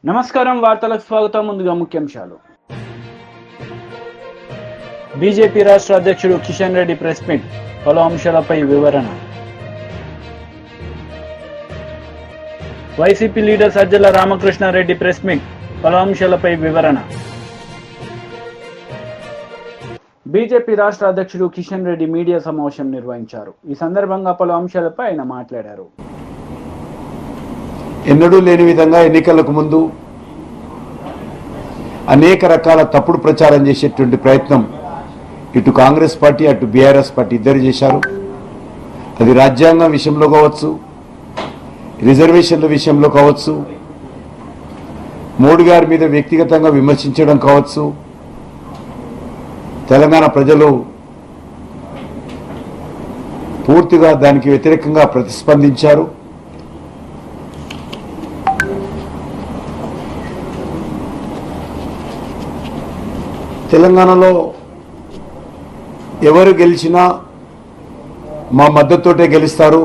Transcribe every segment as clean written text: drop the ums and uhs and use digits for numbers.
నమస్కారం, వార్తలకు స్వాగతం. ముందుగా ముఖ్యాంశాలు. బీజేపీ రాష్ట్ర అధ్యక్షుడు కిషన్ రెడ్డి ప్రెస్ మీట్, పలు అంశాలపై వివరణ. YCP leader Sajjala Ramakrishna Reddy press meet, పలు అంశాలపై వివరణ. బీజేపీ రాష్ట్ర అధ్యక్షుడు కిషన్ రెడ్డి మీడియా సమావేశం నిర్వహించారు. ఈ సందర్భంగా పలు అంశాలపై ఆయన మాట్లాడారు. ఎన్నడూ లేని విధంగా ఎన్నికలకు ముందు అనేక రకాల తప్పుడు ప్రచారం చేసేటువంటి ప్రయత్నం ఇటు కాంగ్రెస్ పార్టీ అటు బీఆర్ఎస్ పార్టీ ఇద్దరు చేశారు. అది రాజ్యాంగం విషయంలో కావచ్చు, రిజర్వేషన్ల విషయంలో కావచ్చు, మోడీ గారి మీద వ్యక్తిగతంగా విమర్శించడం కావచ్చు. తెలంగాణ ప్రజలు పూర్తిగా దానికి వ్యతిరేకంగా ప్రతిస్పందించారు. తెలంగాణలో ఎవరు గెలిచినా మా మద్దతుతోటే గెలుస్తారు,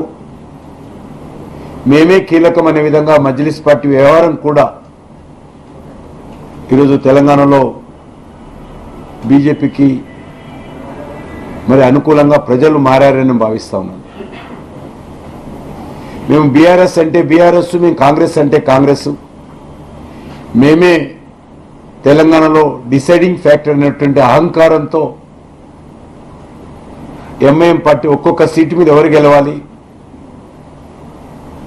మేమే కీలకం అనే విధంగా మజ్లిస్ పార్టీ వ్యవహారం కూడా ఈరోజు తెలంగాణలో బీజేపీకి మరి అనుకూలంగా ప్రజలు మారారని భావిస్తా ఉన్నాం. మేము బీఆర్ఎస్ అంటే బీఆర్ఎస్, మేము కాంగ్రెస్ అంటే కాంగ్రెస్, మేమే తెలంగాణలో డిసైడింగ్ ఫ్యాక్టర్ అనేటువంటి అహంకారంతో ఎంఐఎం పార్టీ ఒక్కొక్క సీటు మీద ఎవరు గెలవాలి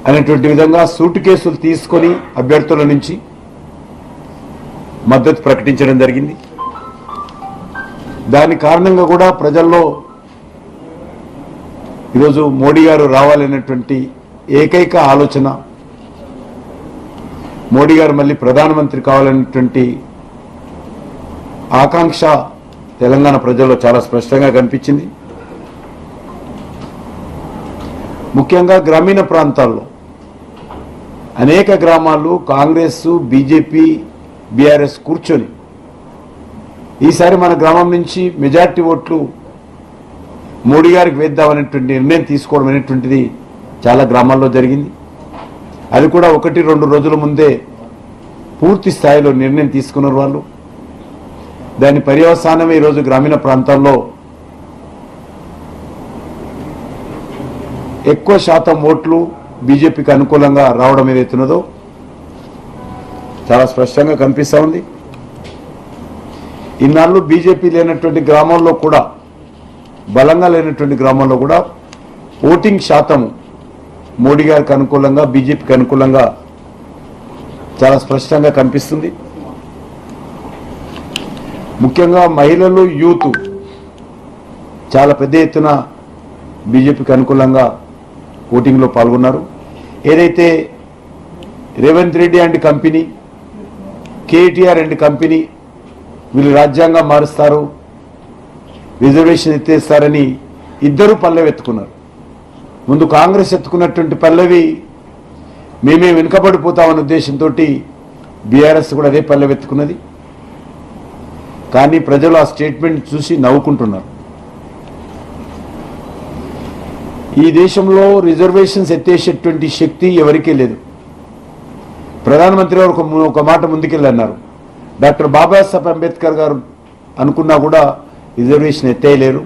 అనేటువంటి విధంగా సూటు కేసులు తీసుకొని అభ్యర్థుల నుంచి మద్దతు ప్రకటించడం జరిగింది. దాని కారణంగా కూడా ప్రజల్లో ఈరోజు మోడీ గారు రావాలనేటువంటి ఏకైక ఆలోచన, మోడీ గారు మళ్ళీ ప్రధానమంత్రి కావాలనేటువంటి ఆకాంక్ష తెలంగాణ ప్రజల్లో చాలా స్పష్టంగా కనిపించింది. ముఖ్యంగా గ్రామీణ ప్రాంతాల్లో అనేక గ్రామాలు కాంగ్రెస్, బీజేపీ, బీఆర్ఎస్ కూర్చొని ఈసారి మన గ్రామం నుంచి మెజార్టీ ఓట్లు మోడీ గారికి వేద్దామనేటువంటి నిర్ణయం తీసుకోవడం అనేటువంటిది చాలా గ్రామాల్లో జరిగింది. అది కూడా 1-2 రోజుల ముందే పూర్తి స్థాయిలో నిర్ణయం తీసుకున్నారు వాళ్ళు. దాని పర్యవసానమే ఈరోజు గ్రామీణ ప్రాంతాల్లో ఎక్కువ శాతం ఓట్లు బీజేపీకి అనుకూలంగా రావడం ఏదైతున్నదో చాలా స్పష్టంగా కనిపిస్తూ ఉంది. ఇన్నాళ్ళు బీజేపీ లేనటువంటి గ్రామాల్లో కూడా, బలంగా లేనటువంటి గ్రామాల్లో కూడా ఓటింగ్ శాతం మోడీ గారికి అనుకూలంగా, బీజేపీకి అనుకూలంగా చాలా స్పష్టంగా కనిపిస్తుంది. ముఖ్యంగా మహిళలు, యూత్ చాలా పెద్ద ఎత్తున బీజేపీకి అనుకూలంగా ఓటింగ్లో పాల్గొన్నారు. ఏదైతే Revanth Reddy and company, KTR and company వీళ్ళు రాజ్యాంగం మారుస్తారు, రిజర్వేషన్ ఎత్తేస్తారని ఇద్దరు పల్లెవెత్తుకున్నారు. ముందు కాంగ్రెస్ ఎత్తుకున్నటువంటి పల్లవి మేమే వెనుకబడిపోతామన్న ఉద్దేశంతో బీఆర్ఎస్ కూడా అదే పల్లెవెత్తుకున్నది. కానీ ప్రజలు ఆ స్టేట్మెంట్ చూసి నవ్వుకుంటున్నారు. ఈ దేశంలో రిజర్వేషన్స్ ఎత్తేసేటువంటి శక్తి ఎవరికీ లేదు. ప్రధానమంత్రి గారు ఒక మాట ముందుకెళ్ళన్నారు, డాక్టర్ బాబాసాహెబ్ అంబేద్కర్ గారు అనుకున్నా కూడా రిజర్వేషన్ ఎత్తేయలేరు.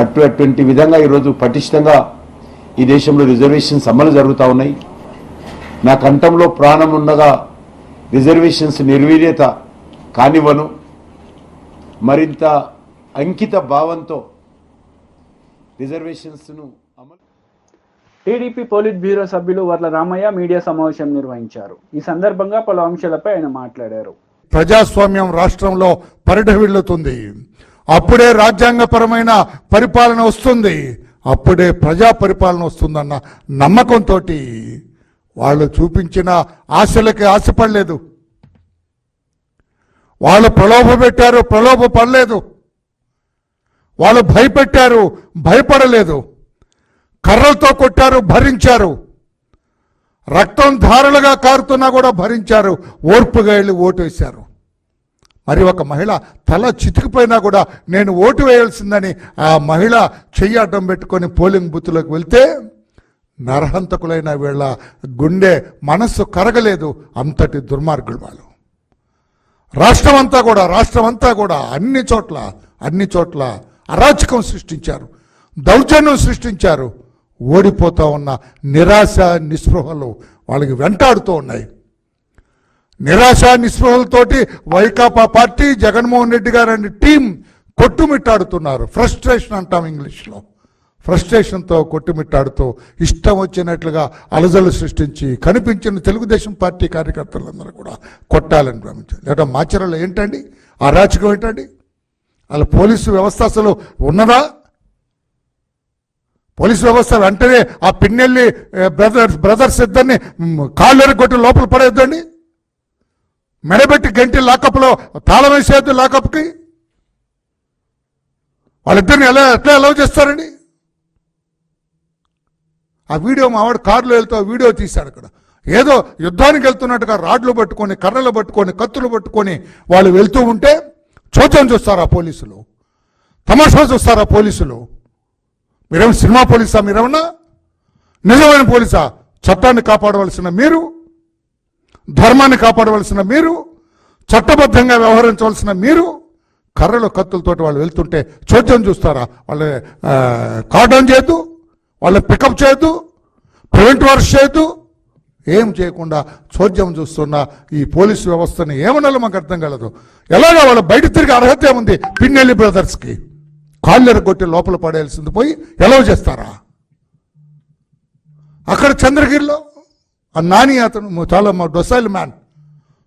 అటువంటి విధంగా ఈరోజు పటిష్టంగా ఈ దేశంలో రిజర్వేషన్స్ అమలు జరుగుతూ ఉన్నాయి. నా కంఠంలో ప్రాణం ఉండగా రిజర్వేషన్స్ నిర్వీర్యత కానివ్వను. మరింత అంకిత భావంతో రిజర్వేషన్స్ను అమలు. టీడీపీ పోలిట్ బ్యూరో సభ్యులు వర్ల రామయ్య మీడియా సమావేశం నిర్వహించారు. ఈ సందర్భంగా పలు అంశాలపై ఆయన మాట్లాడారు. ప్రజాస్వామ్యం రాష్ట్రంలో పరిఢవిల్లుతుంది. అప్పుడే రాజ్యాంగపరమైన పరిపాలన వస్తుంది, అప్పుడే ప్రజా పరిపాలన వస్తుందన్న నమ్మకంతో వాళ్ళు చూపించిన ఆశలకి ఆశపడలేదు. వాళ్ళు ప్రలోభ పడలేదు. వాళ్ళు భయపెట్టారు, భయపడలేదు. కర్రలతో కొట్టారు, భరించారు. రక్తం ధారలుగా కారుతున్నా కూడా భరించారు, ఓర్పుగా వెళ్ళి ఓటు వేశారు. మరి ఒక మహిళ తల చితికిపోయినా కూడా నేను ఓటు వేయాల్సిందని ఆ మహిళ చెయ్యి అడ్డం పెట్టుకొని పోలింగ్ బూత్లోకి వెళ్తే నరహంతకులైన వీళ్ళ గుండె మనస్సు కరగలేదు. అంతటి దుర్మార్గులు వాళ్ళు. రాష్ట్రం అంతా కూడా అన్ని చోట్ల అరాచకం సృష్టించారు, దౌర్జన్యం సృష్టించారు. ఓడిపోతా ఉన్న నిరాశ నిస్పృహలు వాళ్ళకి వెంటాడుతూ ఉన్నాయి. నిరాశ నిస్పృహలతోటి వైకాపా పార్టీ, జగన్మోహన్ రెడ్డి గారు అనే టీం కొట్టుమిట్టాడుతున్నారు. ఫ్రస్ట్రేషన్ అంటాం ఇంగ్లీష్లో. ఫ్రస్ట్రేషన్తో కొట్టుమిట్టాడుతూ ఇష్టం వచ్చినట్లుగా అలజలు సృష్టించి కనిపించిన తెలుగుదేశం పార్టీ కార్యకర్తలందరూ కూడా కొట్టాలని భ్రమించారు. లేదా మాచర్లలో ఏంటండి అరాచకం ఏంటండి? అలా పోలీసు వ్యవస్థ అసలు ఉన్నదా? పోలీసు వ్యవస్థ వెంటనే ఆ పిన్నెల్లి బ్రదర్స్ ఇద్దరిని కాళ్ళు కొట్టి లోపల పడేద్దండి, మెడబెట్టి గంటి లాకప్లో తాళం వేసేద్దు. లాకప్కి వాళ్ళిద్దరిని ఎట్లా అలౌ చేస్తారండి? ఆ వీడియో మావాడు కారులో వెళ్తూ వీడియో తీశాడు. అక్కడ ఏదో యుద్ధానికి వెళ్తున్నట్టుగా రాడ్లు పట్టుకొని, కర్రలు పట్టుకొని, కత్తులు పట్టుకొని వాళ్ళు వెళ్తూ ఉంటే చూచం చూస్తారా పోలీసులు? తమాషా చూస్తారా పోలీసులు? మీరేమో సినిమా పోలీసా? మీరేమన్నా నిజమైన పోలీసా? చట్టాన్ని కాపాడవలసిన మీరు, ధర్మాన్ని కాపాడవలసిన మీరు, చట్టబద్ధంగా వ్యవహరించవలసిన మీరు కర్రలు కత్తులతోటి వాళ్ళు వెళ్తుంటే చోద్యం చూస్తారా? వాళ్ళ కార్డౌన్ చేయొద్దు, వాళ్ళని పికప్ చేయొద్దు, ప్రివెంట్ వర్క్ చేయొద్దు, ఏం చేయకుండా చోద్యం చూస్తున్న ఈ పోలీసు వ్యవస్థని ఏమన్నా మాకు అర్థం కలదు. ఎలాగా వాళ్ళు బయట తిరిగి అర్హత ఏముంది? పిన్నెల్లి బ్రదర్స్కి కాళ్ళెర కొట్టి లోపల పడేయాల్సింది పోయి ఎలా చేస్తారా? అక్కడ చంద్రగిరిలో ఆ నాని అతను చాలా డొసైల్ మ్యాన్,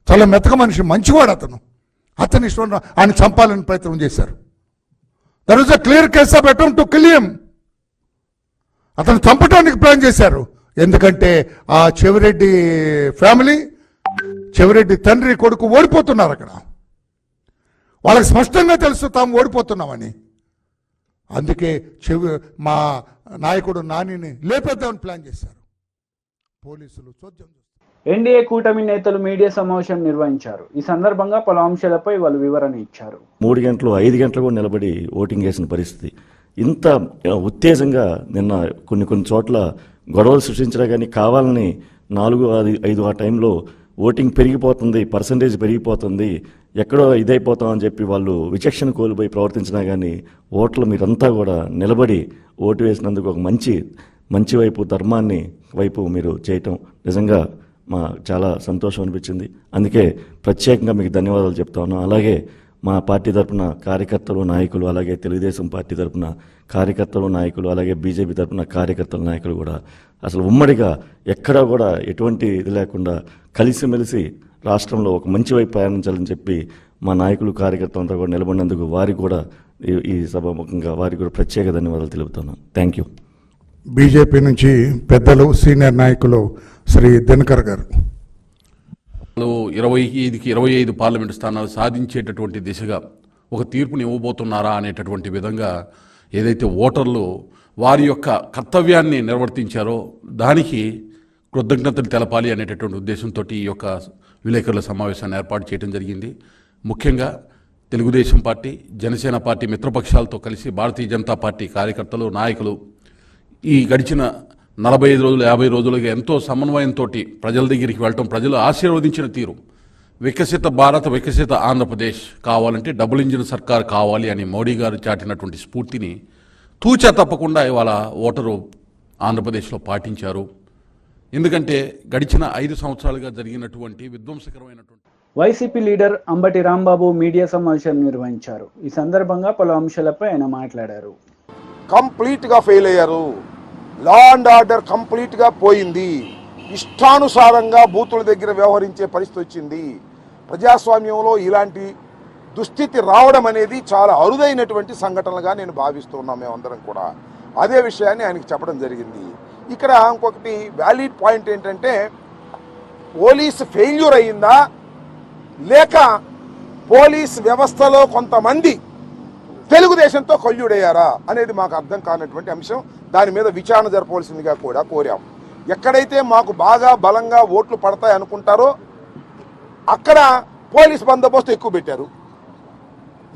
చాలా మెతక మనిషి, మంచివాడు అతని ఇష్టం ఆయన చంపాలని ప్రయత్నం చేశారు. That was a clear case of attempt to kill him. అతను చంపడానికి ప్లాన్ చేశారు. ఎందుకంటే ఆ చెవిరెడ్డి ఫ్యామిలీ, చెవిరెడ్డి తండ్రి కొడుకు ఓడిపోతున్నారు. అక్కడ వాళ్ళకి స్పష్టంగా తెలుసు తాము ఓడిపోతున్నామని. అందుకే మా నాయకుడు నానిని లేపేద్దామని ప్లాన్ చేశారు. పోలీసులు చోద్యం. ఎన్డీఏ కూటమి నేతలు మీడియా సమావేశం నిర్వహించారు. ఈ సందర్భంగా పలు అంశాలపై వాళ్ళు వివరణ ఇచ్చారు. 3 గంటలు 5 గంటలు కూడా నిలబడి ఓటింగ్ వేసిన పరిస్థితి. ఇంత ఉత్తేజంగా నిన్న కొన్ని చోట్ల గొడవలు సృష్టించినా కానీ కావాలని 4-5 ఆ టైంలో ఓటింగ్ పెరిగిపోతుంది, పర్సంటేజ్ పెరిగిపోతుంది, ఎక్కడో ఇదైపోతామని చెప్పి వాళ్ళు విచక్షణ కోల్పోయి ప్రవర్తించినా కానీ ఓట్లు మీరంతా కూడా నిలబడి ఓటు వేసినందుకు ఒక మంచి వైపు, ధర్మాన్ని వైపు మీరు చేయటం నిజంగా చాలా సంతోషం అనిపించింది. అందుకే ప్రత్యేకంగా మీకు ధన్యవాదాలు చెప్తా ఉన్నాం. అలాగే మా పార్టీ తరఫున కార్యకర్తలు, నాయకులు, అలాగే తెలుగుదేశం పార్టీ తరఫున కార్యకర్తలు, నాయకులు, అలాగే బీజేపీ తరఫున కార్యకర్తలు, నాయకులు కూడా అసలు ఉమ్మడిగా ఎక్కడా కూడా ఎటువంటి ఇది లేకుండా కలిసిమెలిసి రాష్ట్రంలో ఒక మంచి వైపు ప్రయాణించాలని చెప్పి మా నాయకులు, కార్యకర్తలంతా కూడా నిలబడినందుకు వారికి కూడా ఈ సభాముఖంగా వారికి కూడా ప్రత్యేక ధన్యవాదాలు తెలుపుతున్నాం. Thank you. బీజేపీ నుంచి పెద్దలు, సీనియర్ నాయకులు శ్రీ దినకర్ గారు 25కి 25 పార్లమెంటు స్థానాలు సాధించేటటువంటి దిశగా ఒక తీర్పుని ఇవ్వబోతున్నారా అనేటటువంటి విధంగా ఏదైతే ఓటర్లు వారి యొక్క కర్తవ్యాన్ని నిర్వర్తించారో దానికి కృతజ్ఞతలు తెలపాలి అనేటటువంటి ఉద్దేశంతో ఈ యొక్క విలేకరుల సమావేశాన్ని ఏర్పాటు చేయడం జరిగింది. ముఖ్యంగా తెలుగుదేశం పార్టీ, జనసేన పార్టీ మిత్రపక్షాలతో కలిసి భారతీయ జనతా పార్టీ కార్యకర్తలు, నాయకులు ఈ గడిచిన 45 రోజులు 50 రోజులుగా ఎంతో సమన్వయంతో ప్రజల దగ్గరికి వెళ్ళటం, ప్రజలు ఆశీర్వదించిన తీరు, వికసిత భారత్, వికసిత ఆంధ్రప్రదేశ్ కావాలంటే డబుల్ ఇంజిన్ సర్కార్ కావాలి అని మోడీ గారు చాటినటువంటి స్ఫూర్తిని తూచా తప్పకుండా ఇవాళ ఓటరు ఆంధ్రప్రదేశ్లో పాటించారు. ఎందుకంటే గడిచిన 5 సంవత్సరాలుగా జరిగినటువంటి విధ్వంసకరమైనటువంటి వైసీపీ లీడర్ అంబటి రాంబాబు మీడియా సమావేశం నిర్వహించారు. ఈ సందర్భంగా పలు అంశాలపై ఆయన మాట్లాడారు. కంప్లీట్గా ఫెయిల్ అయ్యారు. లా అండ్ ఆర్డర్ కంప్లీట్గా పోయింది. ఇష్టానుసారంగా బూతుల దగ్గర వ్యవహరించే పరిస్థితి వచ్చింది. ప్రజాస్వామ్యంలో ఇలాంటి దుస్థితి రావడం అనేది చాలా అరుదైనటువంటి సంఘటనలుగా నేను భావిస్తున్నాం మేమందరం కూడా. అదే విషయాన్ని ఆయనకి చెప్పడం జరిగింది. ఇక్కడ ఇంకొకటి వ్యాలిడ్ పాయింట్ ఏంటంటే, పోలీసు ఫెయిల్యూర్ అయ్యిందా లేక పోలీస్ వ్యవస్థలో కొంతమంది తెలుగుదేశంతో కొల్లుడయ్యారా అనేది మాకు అర్థం కానటువంటి అంశం. దాని మీద విచారణ జరపవలసిందిగా కూడా కోరాం. ఎక్కడైతే మాకు బాగా బలంగా ఓట్లు పడతాయి అనుకుంటారో అక్కడ పోలీస్ బందోబస్తు ఎక్కువ పెట్టారు.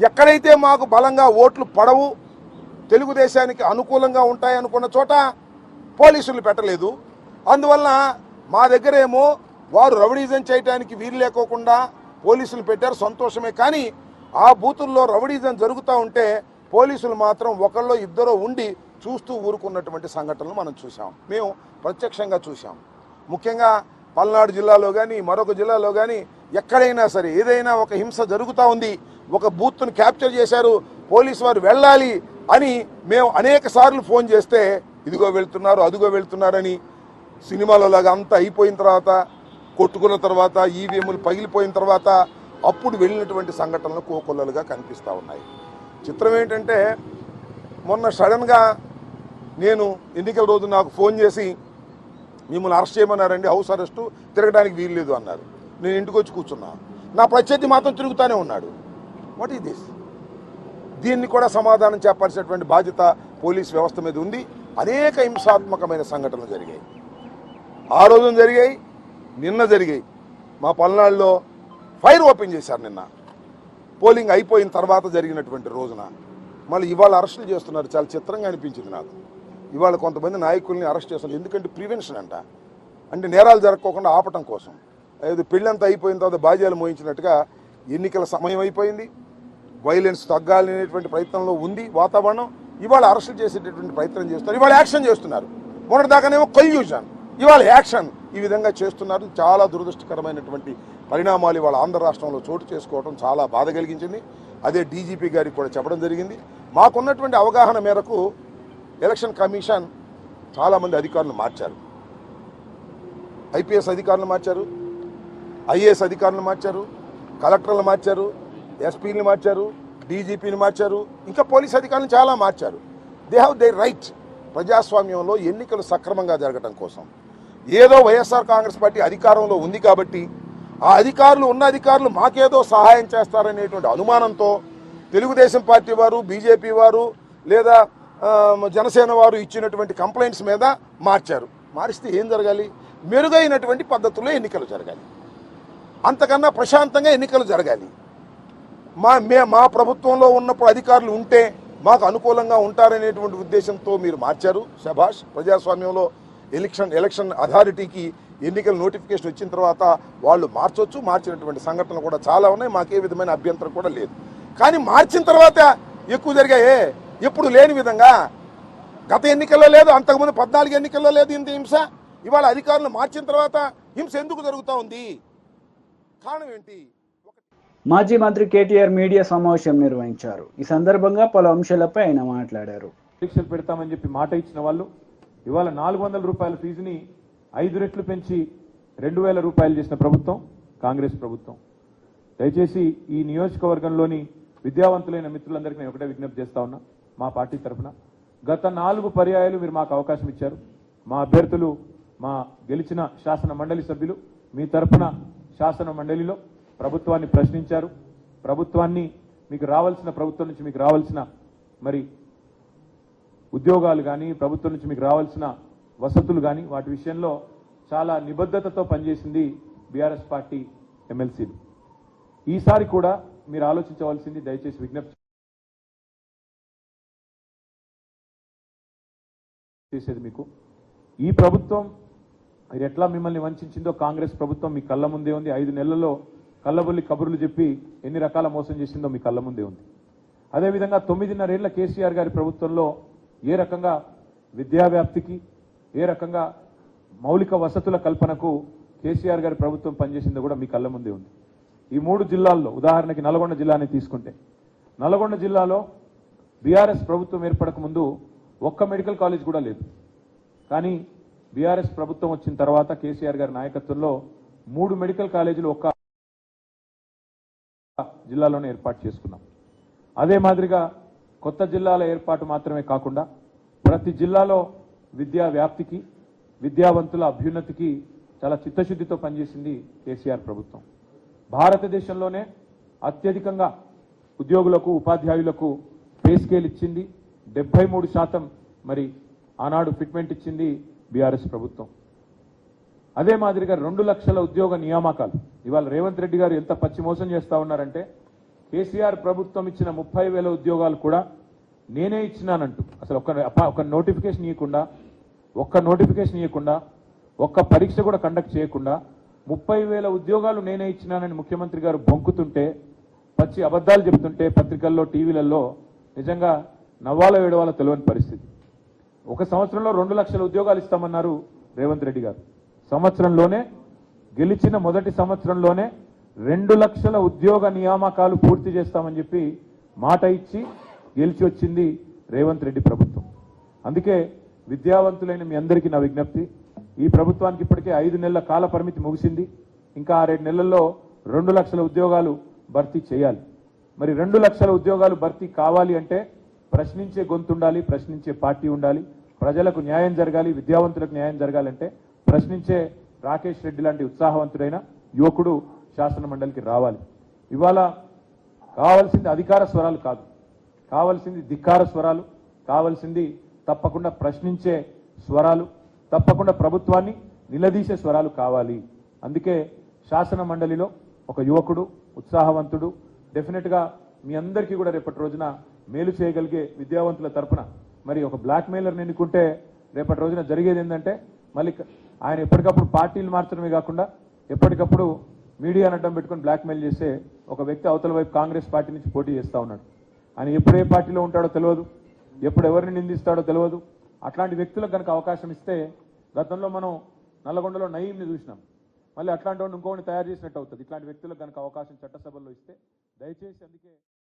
ఎక్కడైతే మాకు బలంగా ఓట్లు పడవు, తెలుగుదేశానికి అనుకూలంగా ఉంటాయి అనుకున్న చోట పోలీసులు పెట్టలేదు. అందువలన మా దగ్గరేమో వారు రౌడీజం చేయడానికి వీలు లేకోకుండా పోలీసులు పెట్టారు, సంతోషమే. కానీ ఆ బూతుల్లో రౌడీజం జరుగుతూ ఉంటే పోలీసులు మాత్రం ఒకళ్ళో ఇద్దరో ఉండి చూస్తూ ఊరుకున్నటువంటి సంఘటనలు మనం చూసాం, మేము ప్రత్యక్షంగా చూసాం. ముఖ్యంగా పల్నాడు జిల్లాలో కానీ మరొక జిల్లాలో కానీ ఎక్కడైనా సరే ఏదైనా ఒక హింస జరుగుతూ ఉంది, ఒక బూత్ను క్యాప్చర్ చేశారు, పోలీసు వారు వెళ్ళాలి అని మేము అనేక సార్లు ఫోన్ చేస్తే ఇదిగో వెళ్తున్నారు అదిగో వెళ్తున్నారని సినిమాలో లాగా అంతా అయిపోయిన తర్వాత, కొట్టుకున్న తర్వాత, ఈవీఎంలు పగిలిపోయిన తర్వాత అప్పుడు వెళ్ళినటువంటి సంఘటనలు కోకొల్లలుగా కనిపిస్తూ ఉన్నాయి. చిత్రం ఏంటంటే మొన్న సడన్గా నేను ఎన్నికల రోజు నాకు ఫోన్ చేసి మిమ్మల్ని అరెస్ట్ చేయమన్నారండి, హౌస్ అరెస్టు, తిరగడానికి వీలు లేదు అన్నారు. నేను ఇంటికి వచ్చి కూర్చున్నా, నా ప్రత్యర్థి మాత్రం తిరుగుతూనే ఉన్నాడు. What is this? దీన్ని కూడా సమాధానం చెప్పాల్సినటువంటి బాధ్యత పోలీస్ వ్యవస్థ మీద ఉంది. అనేక హింసాత్మకమైన సంఘటనలు జరిగాయి, ఆ రోజున జరిగాయి, నిన్న జరిగాయి. మా పల్నాడులో ఫైర్ ఓపెన్ చేశారు నిన్న, పోలింగ్ అయిపోయిన తర్వాత జరిగినటువంటి రోజున. మళ్ళీ ఇవాళ అరెస్టులు చేస్తున్నారు. చాలా చిత్రంగా అనిపించింది నాకు. ఇవాళ కొంతమంది నాయకుల్ని అరెస్ట్ చేస్తున్నారు. ఎందుకంటే ప్రివెన్షన్ అంట, అంటే నేరాలు జరగకోకుండా ఆపటం కోసం. ఏదో పెళ్ళంతా అయిపోయిన తర్వాత బాధ్యాలు మోయించినట్టుగా ఎన్నికల సమయం అయిపోయింది, వైలెన్స్ తగ్గాలనేటువంటి ప్రయత్నంలో ఉంది వాతావరణం. ఇవాళ అరెస్టులు చేసేటటువంటి ప్రయత్నం చేస్తున్నారు, ఇవాళ యాక్షన్ చేస్తున్నారు. మొన్నటిదాకానేమో కల్యూజన్, ఇవాళ యాక్షన్. ఈ విధంగా చేస్తున్నారు. చాలా దురదృష్టకరమైనటువంటి పరిణామాలు ఇవాళ ఆంధ్ర రాష్ట్రంలో చోటు చేసుకోవడం చాలా బాధ కలిగించింది. అదే డీజీపీ గారికి కూడా చెప్పడం జరిగింది. మాకున్నటువంటి అవగాహన మేరకు ఎలక్షన్ కమిషన్ చాలామంది అధికారులు మార్చారు. ఐపీఎస్ అధికారులు మార్చారు, ఐఏఎస్ అధికారులు మార్చారు, కలెక్టర్లు మార్చారు, ఎస్పీని మార్చారు, డీజీపీని మార్చారు, ఇంకా పోలీస్ అధికారులను చాలా మార్చారు. They have they right. ప్రజాస్వామ్యంలో ఎన్నికలు సక్రమంగా జరగడం కోసం ఏదో వైఎస్ఆర్ కాంగ్రెస్ పార్టీ అధికారంలో ఉంది కాబట్టి ఆ అధికారులు ఉన్న అధికారులు మాకేదో సహాయం చేస్తారనేటువంటి అనుమానంతో తెలుగుదేశం పార్టీ వారు, బీజేపీ వారు లేదా జనసేన వారు ఇచ్చినటువంటి కంప్లైంట్స్ మీద మార్చారు. మారిస్తే ఏం జరగాలి? మెరుగైనటువంటి పద్ధతుల్లో ఎన్నికలు జరగాలి, అంతకన్నా ప్రశాంతంగా ఎన్నికలు జరగాలి. మా ప్రభుత్వంలో ఉన్నప్పుడు అధికారులు ఉంటే మాకు అనుకూలంగా ఉంటారనేటువంటి ఉద్దేశంతో మీరు మార్చారు. శభాష్. ప్రజాస్వామ్యంలో ఎలక్షన్ అథారిటీకి ఎన్నికల నోటిఫికేషన్ వచ్చిన తర్వాత వాళ్ళు మార్చొచ్చు, మార్చినటువంటి సంఘటనలు కూడా చాలా ఉన్నాయి, మాకే విధమైన అభ్యంతరం కూడా లేదు. కానీ మార్చిన తర్వాత ఎక్కువ జరిగాయే, ఎప్పుడు లేని విధంగా. గత ఎన్నికల్లో లేదు, అంతకుముందు 14 ఎన్నికల్లో లేదు ఇంత హింస. ఇవాళ అధికారులు మార్చిన తర్వాత హింస ఎందుకు జరుగుతూ ఉంది? కారణం ఏంటి? మాజీ మంత్రి కేటీఆర్ మీడియా సమావేశం నిర్వహించారు. ఈ సందర్భంగా పలు అంశాలపై ఆయన మాట్లాడారు. పరీక్షలు పెడతామని చెప్పి మాట ఇచ్చిన వాళ్ళు ఇవాళ 400 రూపాయల ఫీజుని 5 రెట్లు పెంచి 2000 రూపాయలు చేసిన ప్రభుత్వం కాంగ్రెస్ ప్రభుత్వం. దయచేసి ఈ నియోజకవర్గంలోని విద్యావంతులైన మిత్రులందరికీ నేను ఒకటే విజ్ఞప్తి చేస్తా ఉన్నా. మా పార్టీ తరఫున గత 4 పర్యాయాలు మీరు మాకు అవకాశం ఇచ్చారు. మా అభ్యర్థులు, మా గెలిచిన శాసన మండలి సభ్యులు మీ తరఫున శాసన మండలిలో ప్రభుత్వాన్ని ప్రశ్నించారు. ప్రభుత్వం నుంచి మీకు రావాల్సిన మరి ఉద్యోగాలు కానీ, ప్రభుత్వం నుంచి మీకు రావాల్సిన వసతులు కానీ, వాటి విషయంలో చాలా నిబద్ధతతో పనిచేసింది బీఆర్ఎస్ పార్టీ ఎమ్మెల్సీలు. ఈసారి కూడా మీరు ఆలోచించవలసింది, దయచేసి విజ్ఞప్తి చేసేది మీకు, ఈ ప్రభుత్వం మీరు ఎట్లా మిమ్మల్ని వంచిందో కాంగ్రెస్ ప్రభుత్వం మీ కళ్ళ ముందే ఉంది. 5 నెలల్లో కళ్ళబొల్లి కబుర్లు చెప్పి ఎన్ని రకాల మోసం చేసిందో మీ కళ్ళ ముందే ఉంది. అదేవిధంగా 9.5 ఏళ్ల కేసీఆర్ గారి ప్రభుత్వంలో ఏ రకంగా విద్యావ్యాప్తికి, ఏ రకంగా మౌలిక వసతుల కల్పనకు కేసీఆర్ గారి ప్రభుత్వం పనిచేసిందో కూడా మీ కళ్ళ ముందే ఉంది. ఈ 3 జిల్లాల్లో, ఉదాహరణకి నల్గొండ జిల్లాని తీసుకుంటే, నల్గొండ జిల్లాలో బీఆర్ఎస్ ప్రభుత్వం ఏర్పడక ముందు ఒక్క మెడికల్ కాలేజ్ కూడా లేదు. కానీ బీఆర్ఎస్ ప్రభుత్వం వచ్చిన తర్వాత కేసీఆర్ గారి నాయకత్వంలో 3 మెడికల్ కాలేజీలు ఒక్క జిల్లాలోనే ఏర్పాటు చేసుకున్నాం. అదే మాదిరిగా కొత్త జిల్లాల ఏర్పాటు మాత్రమే కాకుండా ప్రతి జిల్లాలో విద్యా వ్యాప్తికి, విద్యావంతుల అభ్యున్నతికి చాలా చిత్తశుద్ధితో పనిచేసింది కేసీఆర్ ప్రభుత్వం. భారతదేశంలోనే అత్యధికంగా ఉద్యోగులకు, ఉపాధ్యాయులకు పే స్కేల్ ఇచ్చింది. 73% మరి ఆనాడు ఫిట్మెంట్ ఇచ్చింది బీఆర్ఎస్ ప్రభుత్వం. అదే మాదిరిగా 2 లక్షల ఉద్యోగ నియామకాలు. ఇవాళ రేవంత్ రెడ్డి గారు ఎంత పచ్చి మోసం చేస్తా ఉన్నారంటే, కేసీఆర్ ప్రభుత్వం ఇచ్చిన 30,000 ఉద్యోగాలు కూడా నేనే ఇచ్చినానంటూ, అసలు ఒక నోటిఫికేషన్ ఇవ్వకుండా ఒక్క నోటిఫికేషన్ ఇవ్వకుండా ఒక్క పరీక్ష కూడా కండక్ట్ చేయకుండా 30,000 ఉద్యోగాలు నేనే ఇచ్చినానని ముఖ్యమంత్రి గారు బొంకుతుంటే, పచ్చి అబద్ధాలు చెప్తుంటే పత్రికల్లో టీవీలలో నిజంగా నవ్వాలో ఏడవాలో తెలియని పరిస్థితి. ఒక సంవత్సరంలో 2 లక్షల ఉద్యోగాలు ఇస్తామన్నారు రేవంత్ రెడ్డి గారు. సంవత్సరంలోనే గెలిచిన మొదటి సంవత్సరంలోనే 2 లక్షల ఉద్యోగ నియామకాలు పూర్తి చేస్తామని చెప్పి మాట ఇచ్చి గెలిచి వచ్చింది రేవంత్ రెడ్డి ప్రభుత్వం. అందుకే విద్యావంతులైన మీ అందరికీ నా విజ్ఞప్తి, ఈ ప్రభుత్వానికి ఇప్పటికే 5 నెలల కాల పరిమితి ముగిసింది. ఇంకా 6 నెలల్లో 2 లక్షల ఉద్యోగాలు భర్తీ చేయాలి. మరి 2 లక్షల ఉద్యోగాలు భర్తీ కావాలి అంటే ప్రశ్నించే గొంతు ఉండాలి, ప్రశ్నించే పార్టీ ఉండాలి, ప్రజలకు న్యాయం జరగాలి, విద్యావంతులకు న్యాయం జరగాలంటే ప్రశ్నించే రాకేష్ రెడ్డి లాంటి ఉత్సాహవంతుడైన యువకుడు శాసన మండలికి రావాలి. ఇవాళ కావాల్సింది అధికార స్వరాలు కాదు, కావాల్సింది ధిక్కార స్వరాలు, కావాల్సింది తప్పకుండా ప్రశ్నించే స్వరాలు, తప్పకుండా ప్రభుత్వాన్ని నిలదీసే స్వరాలు కావాలి. అందుకే శాసన మండలిలో ఒక యువకుడు, ఉత్సాహవంతుడు, డెఫినెట్గా మీ అందరికీ కూడా రేపటి రోజున మేలు చేయగలిగే విద్యావంతుల తరపున మరి ఒక బ్లాక్ మెయిలర్ని ఎన్నుకుంటే రేపటి రోజున జరిగేది ఏంటంటే మళ్ళీ ఆయన ఎప్పటికప్పుడు పార్టీలు మార్చడమే కాకుండా ఎప్పటికప్పుడు మీడియాను అడ్డం పెట్టుకుని బ్లాక్మెయిల్ చేసే ఒక వ్యక్తి అవతల వైపు కాంగ్రెస్ పార్టీ నుంచి పోటీ చేస్తూ ఉన్నాడు. ఆయన ఎప్పుడు ఏ పార్టీలో ఉంటాడో తెలియదు, ఎప్పుడు ఎవరిని నిందిస్తాడో తెలియదు. అట్లాంటి వ్యక్తులకు కనుక అవకాశం ఇస్తే, గతంలో మనం నల్లగొండలో నయీంని చూసినాం, మళ్ళీ అట్లాంటి వాడిని ఇంకోని తయారు చేసినట్టు అవుతుంది. ఇట్లాంటి వ్యక్తులకు కనుక అవకాశం చట్టసభల్లో ఇస్తే దయచేసి. అందుకే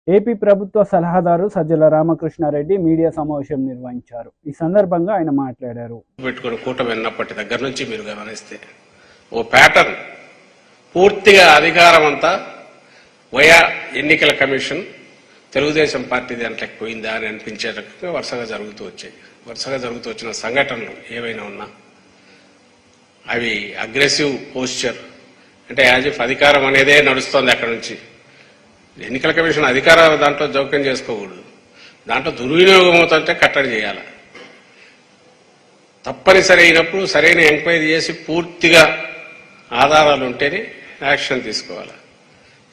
ఏపీ ప్రభుత్వ సలహాదారు సజ్జల రామకృష్ణారెడ్డి మీడియా సమావేశం నిర్వహించారు. ఈ సందర్భంగా ఆయన మాట్లాడారు. పెట్టుకుని కూటమి విన్నప్పటి దగ్గర నుంచి మీరు గమనిస్తే ఓ ప్యాటర్న్, పూర్తిగా అధికారం అంతా వయా ఎన్నికల కమిషన్ తెలుగుదేశం పార్టీ దాంట్లోకి పోయిందా అని అనిపించే రకంగా వరుసగా జరుగుతూ వచ్చాయి. వరుసగా జరుగుతూ వచ్చిన సంఘటనలు ఏవైనా ఉన్నా అవి అగ్రెసివ్ పోస్చర్, అంటే యాజ్ ఇఫ్ అధికారం అనేదే నడుస్తోంది అక్కడ నుంచి. ఎన్నికల కమిషన్ అధికార దాంట్లో జోక్యం చేసుకోకూడదు, దాంట్లో దుర్వినియోగం అవుతుంటే కట్టడి చేయాలి. తప్పనిసరి అయినప్పుడు సరైన ఎంక్వైరీ చేసి పూర్తిగా ఆధారాలు ఉంటేనే యాక్షన్ తీసుకోవాలి.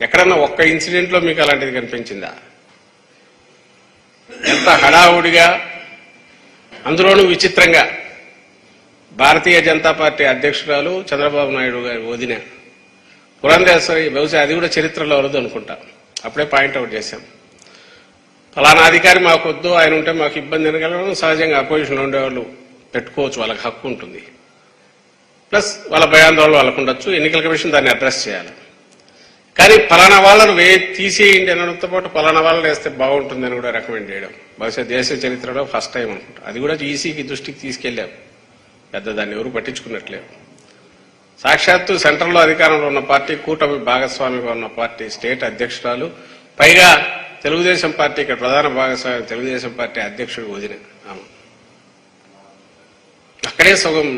ఎక్కడన్నా ఒక్క ఇన్సిడెంట్లో మీకు అలాంటిది కనిపించిందా? ఎంత హడావుడిగా, అందులోనూ విచిత్రంగా భారతీయ జనతా పార్టీ అధ్యక్షురాలు చంద్రబాబు నాయుడు గారి వదిన పురంధేశ్వరి, బహుశా అది కూడా చరిత్రలో వరదు అనుకుంటా, అప్పుడే పాయింట్అవుట్ చేశాం. ఫలానా అధికారి మాకు వద్దు, ఆయన ఉంటే మాకు ఇబ్బంది అనగలడం సహజంగా అపోజిషన్లో ఉండేవాళ్ళు పెట్టుకోవచ్చు, వాళ్ళకి హక్కు ఉంటుంది. ప్లస్ వాళ్ళ భయాందోళన వాళ్ళకు ఉండొచ్చు, ఎన్నికల కమిషన్ దాన్ని అడ్రస్ చేయాలి. కానీ ఫలానా వాళ్ళను తీసేయండి అనడంతో పాటు ఫలానా వాళ్ళని వేస్తే బాగుంటుందని కూడా రికమెండ్ చేయడం బహుశా దేశ చరిత్రలో ఫస్ట్ టైం అనుకుంటా. అది కూడా ఈసీకి దృష్టికి తీసుకెళ్లాం, పెద్ద దాన్ని ఎవరు పట్టించుకున్నట్లేవు. సాక్షాత్తు సెంట్రల్లో అధికారంలో ఉన్న పార్టీ, కూటమి భాగస్వామిగా ఉన్న పార్టీ స్టేట్ అధ్యక్షురాలు, పైగా తెలుగుదేశం పార్టీ ఇక్కడ ప్రధాన భాగస్వామి తెలుగుదేశం పార్టీ అధ్యక్షుడు వదిన ఆమె. అక్కడే సగం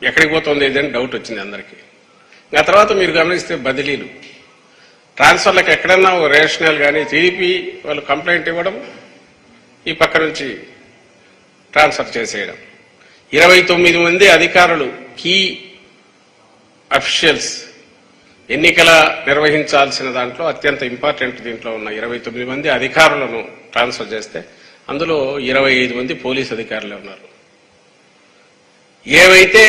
ఎక్కడికి పోతుంది ఏదని డౌట్ వచ్చింది అందరికీ. ఆ తర్వాత మీరు గమనిస్తే బదిలీలు, ట్రాన్స్ఫర్లకు ఎక్కడన్నా రేషనల్ కానీ టీడీపీ వాళ్ళు కంప్లైంట్ ఇవ్వడం, ఈ పక్క నుంచి ట్రాన్స్ఫర్ చేసేయడం. 29 మంది అధికారులు, కీ అఫీషియల్స్, ఎన్నికల నిర్వహించాల్సిన దాంట్లో అత్యంత ఇంపార్టెంట్ దీంట్లో ఉన్న 29 మంది అధికారులను ట్రాన్స్ఫర్ చేస్తే అందులో 25 మంది పోలీస్ అధికారులే ఉన్నారు. ఏవైతే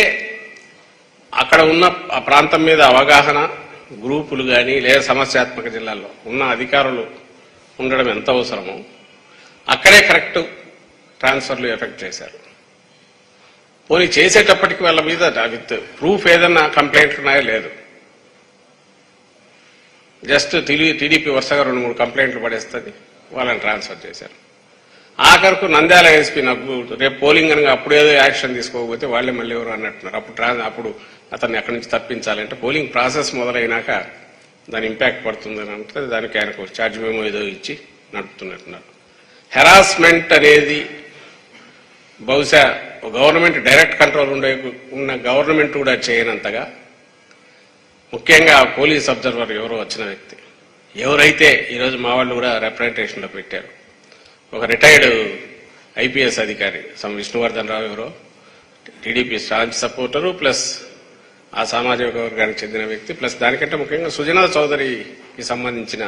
అక్కడ ఉన్న ఆ ప్రాంతం మీద అవగాహన గ్రూపులు కానీ లేదా సమస్యాత్మక జిల్లాల్లో ఉన్న అధికారులు ఉండడం ఎంత అవసరమో అక్కడే కరెక్ట్ ట్రాన్స్ఫర్లు ఎఫెక్ట్ చేశారు. పోనీ చేసేటప్పటికి వాళ్ళ మీద విత్ ప్రూఫ్ ఏదన్నా కంప్లైంట్లు ఉన్నాయో లేదు, జస్ట్ టీడీపీ వరుసగా 2-3 కంప్లైంట్లు పడేస్తుంది, వాళ్ళని ట్రాన్స్ఫర్ చేశారు. ఆఖరుకు నంద్యాల ఎస్పీ నాకు రేపు పోలింగ్ అనగా అప్పుడేదో యాక్షన్ తీసుకోకపోతే వాళ్ళే మళ్ళీ ఎవరు అన్నట్టున్నారు. అప్పుడు అతన్ని అక్కడి నుంచి తప్పించాలంటే పోలింగ్ ప్రాసెస్ మొదలైనాక దాని ఇంపాక్ట్ పడుతుందని అంటే దానికి ఆయనకు ఛార్జ్ మేమో ఏదో ఇచ్చి నడుపుతున్నట్టున్నారు. హెరాస్మెంట్ అనేది బహుశా గవర్నమెంట్ డైరెక్ట్ కంట్రోల్ ఉన్న గవర్నమెంట్ కూడా చేయనంతగా, ముఖ్యంగా పోలీస్ అబ్జర్వర్ ఎవరో వచ్చిన వ్యక్తి, ఎవరైతే ఈరోజు మా వాళ్ళు కూడా రిప్రజెంటేషన్లో పెట్టారు, ఒక రిటైర్డ్ ఐపీఎస్ అధికారి విష్ణువర్ధన్ రావు ఎవరో టీడీపీ స్టాంచ్ సపోర్టరు, ప్లస్ ఆ సామాజిక వర్గానికి చెందిన వ్యక్తి, ప్లస్ దానికంటే ముఖ్యంగా సుజనా చౌదరికి సంబంధించిన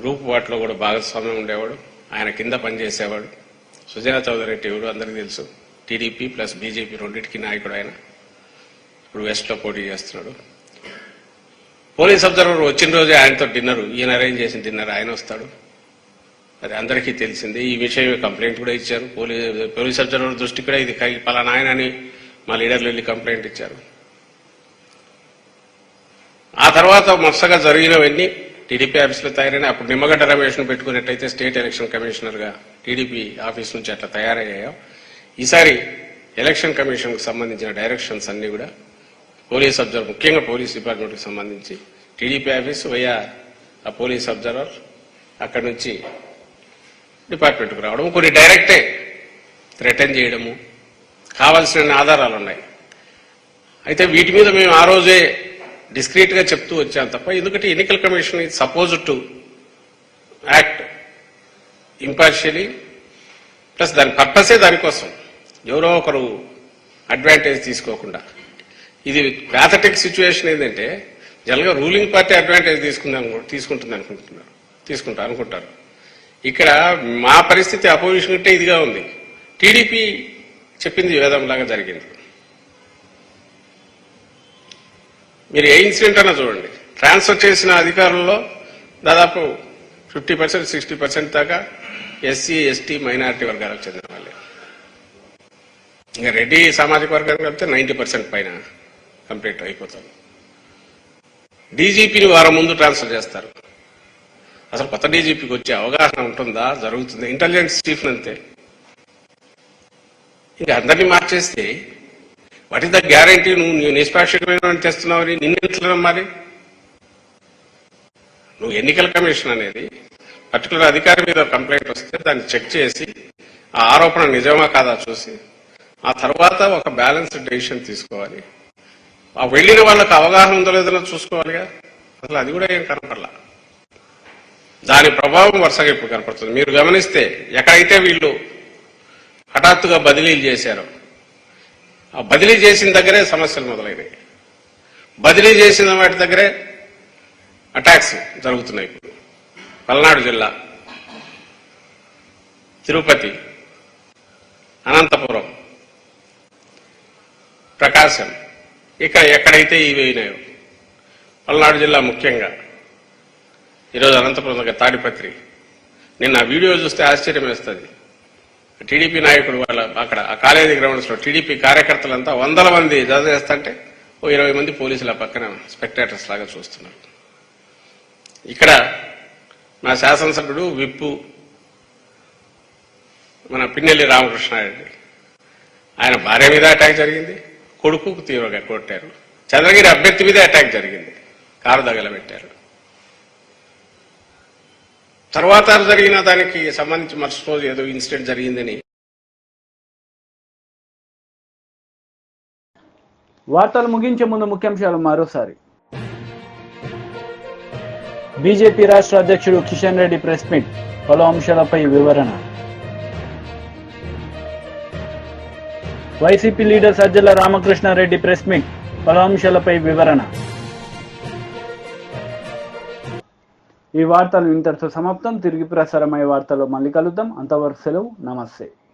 గ్రూప్ వాటిలో కూడా భాగస్వామ్యం ఉండేవాడు, ఆయన కింద పనిచేసేవాడు. సుజనా చౌదరి అంటే ఎవరు అందరికీ తెలుసు, టీడీపీ ప్లస్ బీజేపీ రెండింటికి నాయకుడు ఆయన. ఇప్పుడు వెస్ట్లో పోటీ చేస్తున్నాడు. పోలీస్ అబ్జర్వర్ వచ్చిన రోజే ఆయనతో డిన్నర్, ఈయన అరేంజ్ చేసిన డిన్నర్ ఆయన వస్తాడు. అది అందరికీ తెలిసింది. ఈ విషయం కంప్లైంట్ కూడా ఇచ్చారు. పోలీస్ అబ్జర్వర్ దృష్టి కూడా ఇది పలానా ఆయన అని మా లీడర్లు వెళ్ళి కంప్లైంట్ ఇచ్చారు. ఆ తర్వాత మొత్తగా జరిగినవన్నీ టీడీపీ ఆఫీసులో తయారైన అప్పుడు నిమ్మగడ్డ రమేష్ను పెట్టుకున్నట్టయితే స్టేట్ ఎలక్షన్ కమిషనర్గా టీడీపీ ఆఫీస్ నుంచి అట్లా తయారయ్యాయో, ఈసారి ఎలక్షన్ కమిషన్కు సంబంధించిన డైరెక్షన్స్ అన్ని కూడా పోలీస్ అబ్జర్వర్, ముఖ్యంగా పోలీస్ డిపార్ట్మెంట్కి సంబంధించి టీడీపీ ఆఫీసు వయ్యా ఆ పోలీస్ అబ్జర్వర్ అక్కడి నుంచి డిపార్ట్మెంట్కు రావడం, కొన్ని డైరెక్టే రిటర్న్ చేయడము, కావాల్సిన ఆధారాలు ఉన్నాయి. అయితే వీటి మీద మేము ఆ రోజే డిస్క్రీట్గా చెప్తూ వచ్చాం తప్ప, ఎందుకంటే ఎన్నికల commission is suppose to act impartially, plus దాని పర్పసే దానికోసం, ఎవరో ఒకరు అడ్వాంటేజ్ తీసుకోకుండా. ఇది ప్యాథటిక్ సిచ్యువేషన్ ఏంటంటే జనరల్గా రూలింగ్ పార్టీ అడ్వాంటేజ్ తీసుకుంటారు అనుకుంటారు. ఇక్కడ మా పరిస్థితి అపోజిషన్ అంటే ఇదిగా ఉంది. టీడీపీ చెప్పింది వేదంలాగా జరిగింది. మీరు ఏ ఇన్సిడెంట్ అన్నా చూడండి, ట్రాన్స్ఫర్ చేసిన అధికారుల్లో దాదాపు 50%, 60% దాకా ఎస్సీ, ఎస్టీ, మైనారిటీ వర్గాలకు చెందిన వాళ్ళే. ఇంకా రెడ్డి సామాజిక వర్గానికి వెళ్తే 90% పైన కంప్లీట్ అయిపోతారు. డీజీపీని వారం ముందు ట్రాన్స్ఫర్ చేస్తారు. అసలు కొత్త డీజీపీకి వచ్చే అవగాహన ఉంటుందా? జరుగుతుంది. ఇంటెలిజెన్స్ చీఫ్ అంతే. ఇంకా అందరినీ మార్చేస్తే వాట్ ఇస్ ద గ్యారంటీ? నువ్వు నిష్పాక్షికమైన తెస్తున్నావు, నిన్నెట్లా నమ్మాలి? నువ్వు ఎన్నికల కమిషన్ అనేది పర్టికులర్ అధికారి మీద కంప్లైంట్ వస్తే దాన్ని చెక్ చేసి ఆ ఆరోపణ నిజమా కాదా చూసి ఆ తర్వాత ఒక బ్యాలెన్స్డ్ డెసిషన్ తీసుకోవాలి. ఆ వెళ్ళిన వాళ్ళకి అవగాహన ఉందో లేదో చూసుకోవాలిగా. అసలు అది కూడా ఏం కనపడలా. దాని ప్రభావం వరుసగా ఇప్పుడు కనపడుతుంది. మీరు గమనిస్తే ఎక్కడైతే వీళ్ళు హఠాత్తుగా బదిలీలు చేశారో, ఆ బదిలీ చేసిన దగ్గరే సమస్యలు మొదలైనవి. బదిలీ చేసిన వాటి దగ్గరే అటాక్స్ జరుగుతున్నాయి. ఇప్పుడు పల్నాడు జిల్లా, తిరుపతి, అనంతపురం, ప్రకాశం, ఇక్కడ ఎక్కడైతే ఇవి అయినాయో, పల్నాడు జిల్లా ముఖ్యంగా, ఈరోజు అనంతపురం దగ్గర తాడిపత్రి. నిన్న ఆ వీడియో చూస్తే ఆశ్చర్యం వేస్తుంది. టీడీపీ నాయకుడు వాళ్ళ అక్కడ ఆ కాలేజీ గ్రౌండ్స్ లో టీడీపీ కార్యకర్తలంతా 100 మంది జత చేస్తుంటే ఓ 20 మంది పోలీసుల పక్కన స్పెక్టేటర్స్ లాగా చూస్తున్నారు. ఇక్కడ మా శాసనసభ్యుడు విప్పు మన పిన్నెల్లి రామకృష్ణారెడ్డి, ఆయన భార్య మీద అటాక్ జరిగింది, కొడుకుకు తీవ్రంగా కొట్టారు. చంద్రగిరి అభ్యర్థి మీద అటాక్ జరిగింది, కారు తగలబెట్టారు. తర్వాత జరిగిన దానికి సంబంధించి మరుసటి రోజు ఏదో ఇన్సిడెంట్ జరిగిందని. వార్తలు ముగించే ముందు ముఖ్యాంశాలు మరోసారి. బీజేపీ రాష్ట్ర అధ్యక్షుడు కిషన్ రెడ్డి ప్రెస్ మీట్, పలు అంశాలపై వివరణ. YCP leader Sajjala Ramakrishna Reddy press meet, పలు అంశాలపై వివరణ. ఈ వార్తలు ఇంతటితో సమాప్తం. తిరిగి ప్రసారమయ్యే వార్తల్లో మళ్ళీ కలుద్దాం. అంతవరకు సెలవు. నమస్తే.